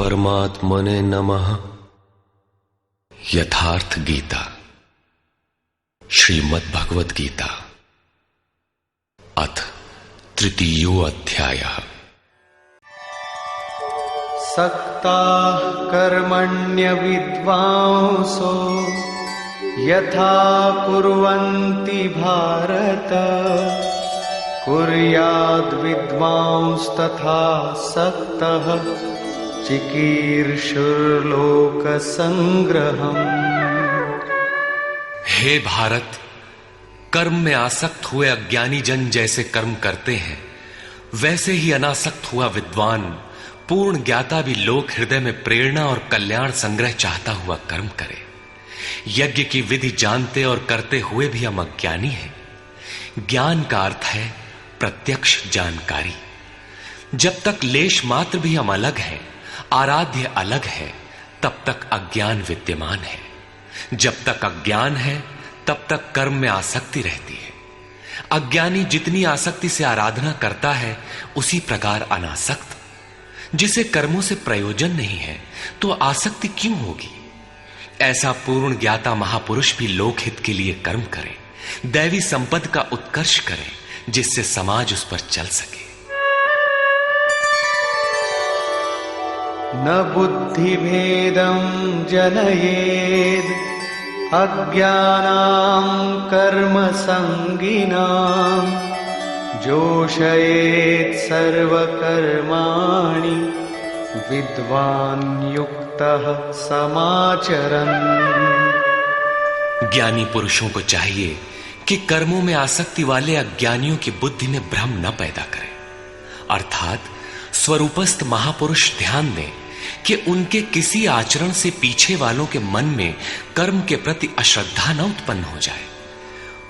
परमात्मने नमः। यथार्थ गीता, श्रीमद् भगवद गीता, अथ तृतीयो अध्यायः। सक्ताः कर्मण्य विद्वांसो यथा कुर्वन्ति भारत, कुर्याद् विद्वांस्तथा सक्तः चिकीर्षुर्लोकसंग्रहम्। हे भारत, कर्म में आसक्त हुए अज्ञानी जन जैसे कर्म करते हैं, वैसे ही अनासक्त हुआ विद्वान पूर्ण ज्ञाता भी लोक हृदय में प्रेरणा और कल्याण संग्रह चाहता हुआ कर्म करे। यज्ञ की विधि जानते और करते हुए भी हम अज्ञानी हैं। ज्ञान का अर्थ है प्रत्यक्ष जानकारी। जब तक लेश मात्र भी हम अलग हैं, आराध्य अलग है, तब तक अज्ञान विद्यमान है। जब तक अज्ञान है, तब तक कर्म में आसक्ति रहती है। अज्ञानी जितनी आसक्ति से आराधना करता है, उसी प्रकार अनासक्त। जिसे कर्मों से प्रयोजन नहीं है, तो आसक्ति क्यों होगी? ऐसा पूर्ण ज्ञाता महापुरुष भी लोकहित के लिए कर्म करे, दैवी संपद का उत्कर्ष करे, जिससे समाज उस पर चल सके। न बुद्धिभेदं जनयेद् अज्ञानां कर्मसंगिनां, जोषयेत् सर्वकर्माणि विद्वान् युक्तः समाचरन्। ज्ञानी पुरुषों को चाहिए कि कर्मों में आसक्ति वाले अज्ञानियों की बुद्धि में भ्रम न पैदा करें, अर्थात स्वरूपस्थ महापुरुष ध्यान दें कि उनके किसी आचरण से पीछे वालों के मन में कर्म के प्रति अश्रद्धा न उत्पन्न हो जाए।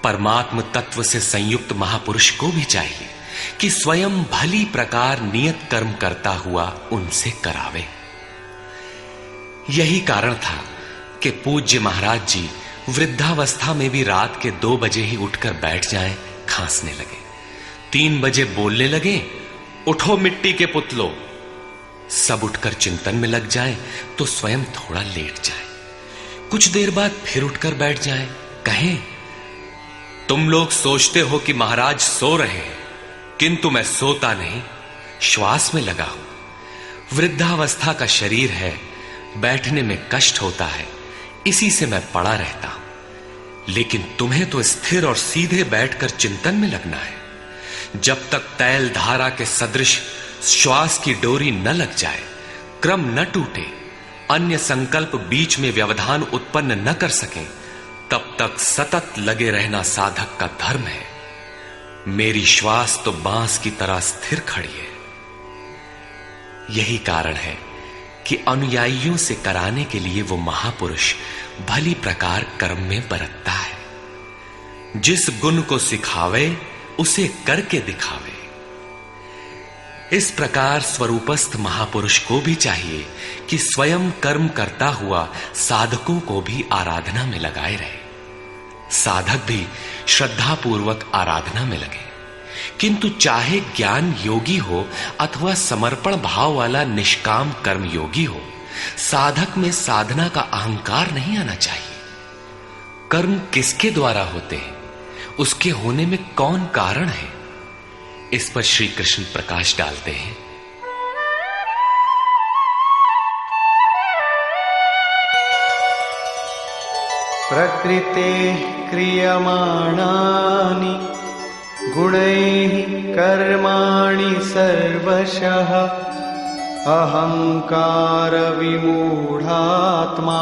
परमात्म तत्व से संयुक्त महापुरुष को भी चाहिए कि स्वयं भली प्रकार नियत कर्म करता हुआ उनसे करावे। यही कारण था कि पूज्य महाराज जी वृद्धावस्था में भी रात के 2 बजे ही उठकर बैठ जाएं, खांसने लगे। 3 बजे बोलने लगे, उठो मिट्टी के पुतलो। सब उठकर चिंतन में लग जाएं तो स्वयं थोड़ा लेट जाएं। कुछ देर बाद फिर उठकर बैठ जाएं, कहें, तुम लोग सोचते हो कि महाराज सो रहे हैं, किंतु मैं सोता नहीं, श्वास में लगा हूं। वृद्धावस्था का शरीर है, बैठने में कष्ट होता है, इसी से मैं पड़ा रहता हूं। लेकिन तुम्हें तो स्थिर और सीधे बैठकर चिंतन में लगना है। जब तक तैल धारा के सदृश श्वास की डोरी न लग जाए, क्रम न टूटे, अन्य संकल्प बीच में व्यवधान उत्पन्न न कर सकें, तब तक सतत लगे रहना साधक का धर्म है। मेरी श्वास तो बांस की तरह स्थिर खड़ी है। यही कारण है कि अनुयायियों से कराने के लिए वो महापुरुष भली प्रकार कर्म में बरतता है। जिस गुण को सिखावे, उसे करके दिखावे। इस प्रकार स्वरूपस्थ महापुरुष को भी चाहिए कि स्वयं कर्म करता हुआ साधकों को भी आराधना में लगाए रहे। साधक भी श्रद्धापूर्वक आराधना में लगे, किंतु चाहे ज्ञान योगी हो अथवा समर्पण भाव वाला निष्काम कर्म योगी हो, साधक में साधना का अहंकार नहीं आना चाहिए। कर्म किसके द्वारा होते हैं, उसके होने में कौन कारण है, इस पर श्री कृष्ण प्रकाश डालते हैं। प्रकृते क्रियमाणानि गुणैः कर्माणि सर्वशः, अहंकार विमूढ़ात्मा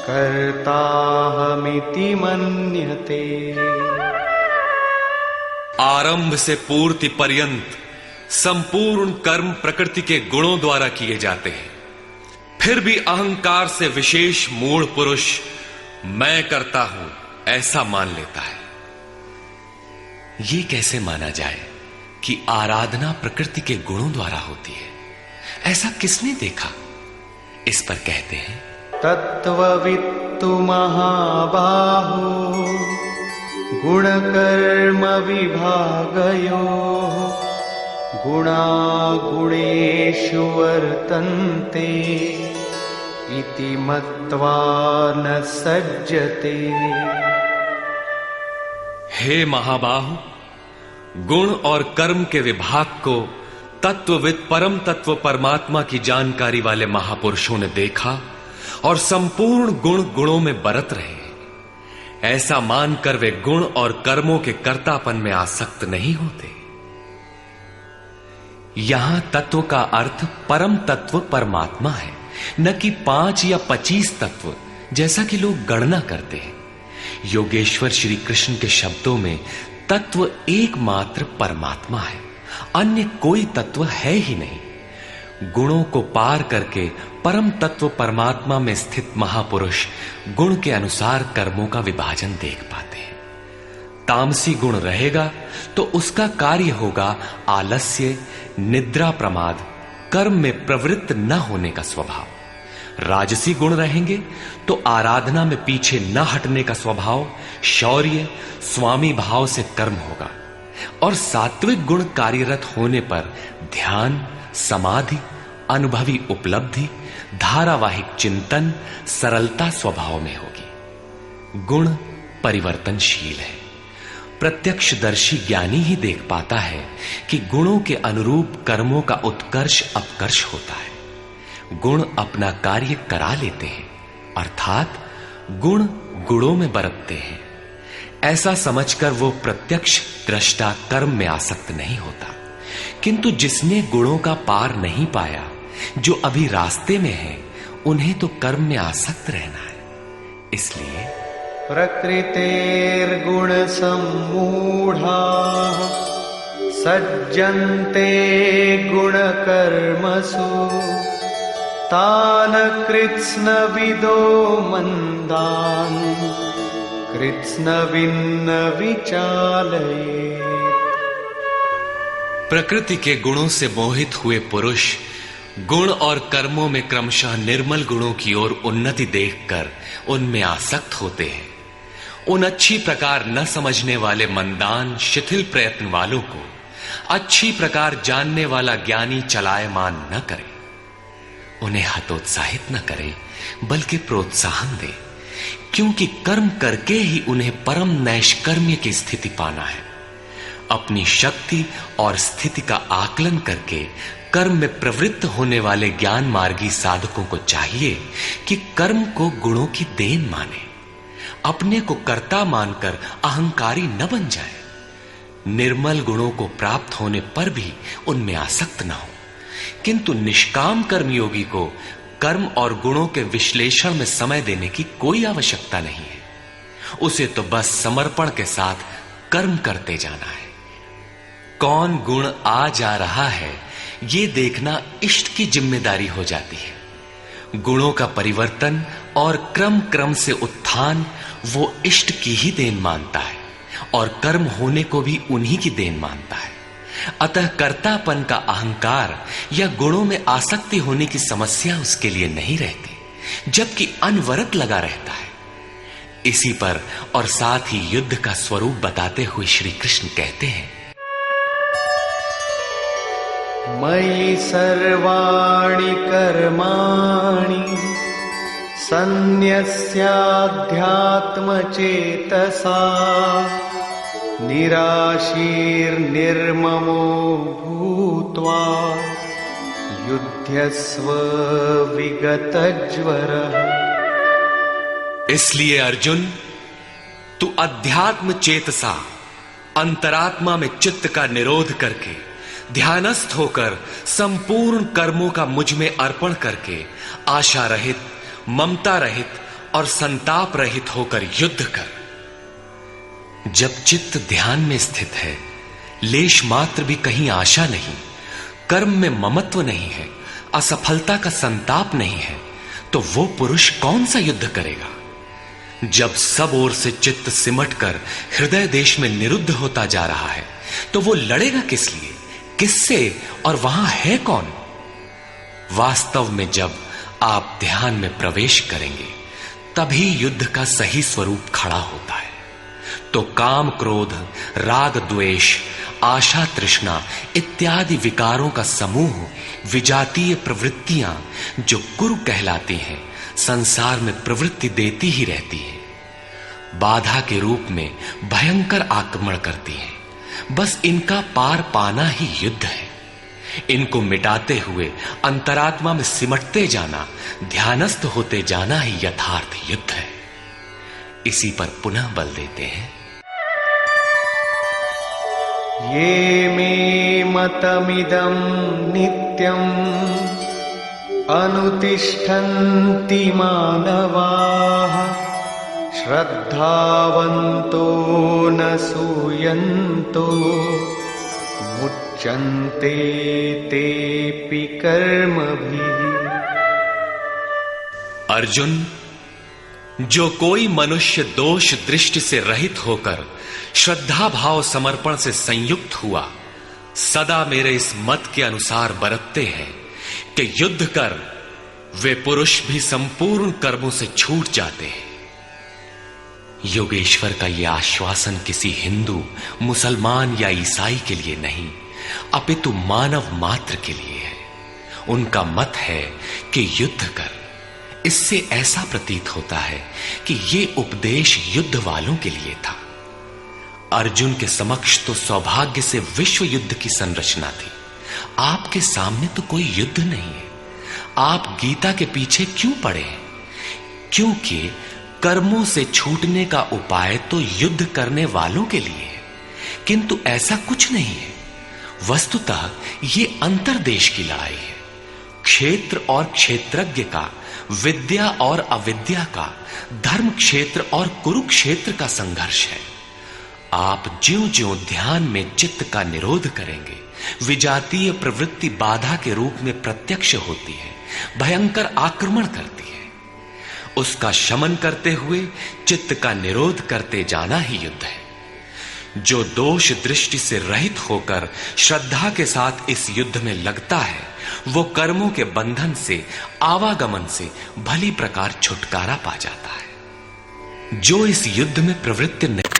कर्ताहमिति मन्यते। आरंभ से पूर्ति पर्यंत संपूर्ण कर्म प्रकृति के गुणों द्वारा किए जाते हैं। फिर भी अहंकार से विशेष मूढ़ पुरुष मैं करता हूं ऐसा मान लेता है। यह कैसे माना जाए कि आराधना प्रकृति के गुणों द्वारा होती है? ऐसा किसने देखा? इस पर कहते हैं, तत्ववित्तु महाबाहो गुणकर्म विभागयोः गुणागुणेषु वर्तन्ते इति मत्वा न सज्जते। हे महाबाहु, गुण और कर्म के विभाग को तत्वविद परम तत्व परमात्मा की जानकारी वाले महापुरुषों ने देखा और संपूर्ण गुण गुणों में बरत रहे। ऐसा मानकर वे गुण और कर्मों के कर्तापन में आसक्त नहीं होते। यहां तत्व का अर्थ परम तत्व परमात्मा है, न कि 5 या 25 तत्व जैसा कि लोग गणना करते हैं। योगेश्वर श्री कृष्ण के शब्दों में तत्व एकमात्र परमात्मा है, अन्य कोई तत्व है ही नहीं। गुणों को पार करके परम तत्व परमात्मा में स्थित महापुरुष गुण के अनुसार कर्मों का विभाजन देख पाते हैं। तामसी गुण रहेगा तो उसका कार्य होगा आलस्य, निद्रा, प्रमाद, कर्म में प्रवृत्त न होने का स्वभाव। राजसी गुण रहेंगे तो आराधना में पीछे न हटने का स्वभाव, शौर्य, स्वामी भाव से कर्म होगा। और सात्विक गुण कार्यरत होने पर ध्यान, समाधि, अनुभवी उपलब्धि, धारावाहिक चिंतन, सरलता स्वभाव में होगी। गुण परिवर्तनशील है। प्रत्यक्षदर्शी ज्ञानी ही देख पाता है कि गुणों के अनुरूप कर्मों का उत्कर्ष अपकर्ष होता है। गुण अपना कार्य करा लेते हैं, अर्थात गुण गुणों में बरतते हैं। ऐसा समझकर वो प्रत्यक्ष दृष्टा कर्म में आसक्त नहीं होता। किंतु जिसने गुणों का पार नहीं पाया, जो अभी रास्ते में है, उन्हें तो कर्म में आसक्त रहना है। इसलिए प्रकृतेर्गुण सम्मूढ़ाः सज्जन्ते गुण कर्मसु तान् कृत्स्नविदो मंदान् कृत्स्नविन्न विचालयेत्। प्रकृति के गुणों से मोहित हुए पुरुष गुण और कर्मों में क्रमशः निर्मल गुणों की ओर उन्नति देखकर उनमें आसक्त होते हैं। उन अच्छी प्रकार न समझने वाले मंदान शिथिल प्रयत्न वालों को अच्छी प्रकार जानने वाला ज्ञानी चलायमान न करे। उन्हें हतोत्साहित न करे, बल्कि प्रोत्साहन दे, क्योंकि कर्म करके ही उन्हें परम नैष्कर्म्य की स्थिति पाना है। अपनी शक्ति और स्थिति का आकलन करके कर्म में प्रवृत्त होने वाले ज्ञान मार्गी साधकों को चाहिए कि कर्म को गुणों की देन माने, अपने को कर्ता मानकर अहंकारी न बन जाए। निर्मल गुणों को प्राप्त होने पर भी उनमें आसक्त न हो। किंतु निष्काम कर्मयोगी को कर्म और गुणों के विश्लेषण में समय देने की कोई आवश्यकता नहीं है। उसे तो बस समर्पण के साथ कर्म करते जाना है। कौन गुण आ जा रहा है, ये देखना इष्ट की जिम्मेदारी हो जाती है। गुणों का परिवर्तन और क्रम क्रम से उत्थान वो इष्ट की ही देन मानता है और कर्म होने को भी उन्हीं की देन मानता है। अतः कर्तापन का अहंकार या गुणों में आसक्ति होने की समस्या उसके लिए नहीं रहती, जबकि अनवरत लगा रहता है। इसी पर और साथ ही युद्ध का स्वरूप बताते हुए श्री कृष्ण कहते हैं, मयि सर्वाणि कर्माणि सन्न्यस्याध्यात्मचेतसा निराशीर्निर्ममो भूत्वा युध्यस्व विगतज्वरः। इसलिए अर्जुन, तू अध्यात्म चेतसा अंतरात्मा में चित्त का निरोध करके ध्यानस्थ होकर संपूर्ण कर्मों का मुझ में अर्पण करके आशा रहित, ममता रहित और संताप रहित होकर युद्ध कर। जब चित्त ध्यान में स्थित है, लेश मात्र भी कहीं आशा नहीं, कर्म में ममत्व नहीं है, असफलता का संताप नहीं है, तो वो पुरुष कौन सा युद्ध करेगा? जब सब ओर से चित्त सिमटकर हृदय देश में निरुद्ध होता जा रहा है, तो वो लड़ेगा किस लिए, किससे और वहां है कौन? वास्तव में जब आप ध्यान में प्रवेश करेंगे, तभी युद्ध का सही स्वरूप खड़ा होता है। तो काम क्रोध, राग द्वेष, आशा तृष्णा इत्यादि विकारों का समूह, विजातीय प्रवृत्तियां जो कुरु कहलाती हैं, संसार में प्रवृत्ति देती ही रहती है, बाधा के रूप में भयंकर आक्रमण करती है। बस इनका पार पाना ही युद्ध है। इनको मिटाते हुए अंतरात्मा में सिमटते जाना, ध्यानस्थ होते जाना ही यथार्थ युद्ध है। इसी पर पुनः बल देते हैं। ये मे मतमिदं नित्यम् अनुतिष्ठन्ति मानवाः श्रद्धावन्तो न सूयन्तो मुच्यन्ते तेऽपि कर्मभिः। अर्जुन, जो कोई मनुष्य दोष दृष्टि से रहित होकर श्रद्धा भाव समर्पण से संयुक्त हुआ, सदा मेरे इस मत के अनुसार बरतते हैं कि युद्ध कर वे पुरुष भी संपूर्ण कर्मों से छूट जाते हैं। योगेश्वर का यह आश्वासन किसी हिंदू, मुसलमान या ईसाई के लिए नहीं, अपितु मानव मात्र के लिए है। उनका मत है कि युद्ध कर। इससे ऐसा प्रतीत होता है कि यह उपदेश युद्ध वालों के लिए था। अर्जुन के समक्ष तो सौभाग्य से विश्व युद्ध की संरचना थी। आपके सामने तो कोई युद्ध नहीं है। आप गीता के पीछे क्यों पड़े हैं? क्योंकि कर्मों से छूटने का उपाय तो युद्ध करने वालों के लिए है, किंतु ऐसा कुछ नहीं है। वस्तुतः यह अंतर्देश की लड़ाई है। क्षेत्र और क्षेत्रज्ञ का, विद्या और अविद्या का, धर्म क्षेत्र और कुरुक्षेत्र का संघर्ष है। आप ज्यों-ज्यों ध्यान में चित्त का निरोध करेंगे, विजातीय प्रवृत्ति बाधा के रूप में प्रत्यक्ष होती है, भयंकर आक्रमण करती है। उसका शमन करते हुए चित्त का निरोध करते जाना ही युद्ध है। जो दोष दृष्टि से रहित होकर श्रद्धा के साथ इस युद्ध में लगता है, वो कर्मों के बंधन से, आवागमन से भली प्रकार छुटकारा पा जाता है। जो इस युद्ध में प्रवृत्त नहीं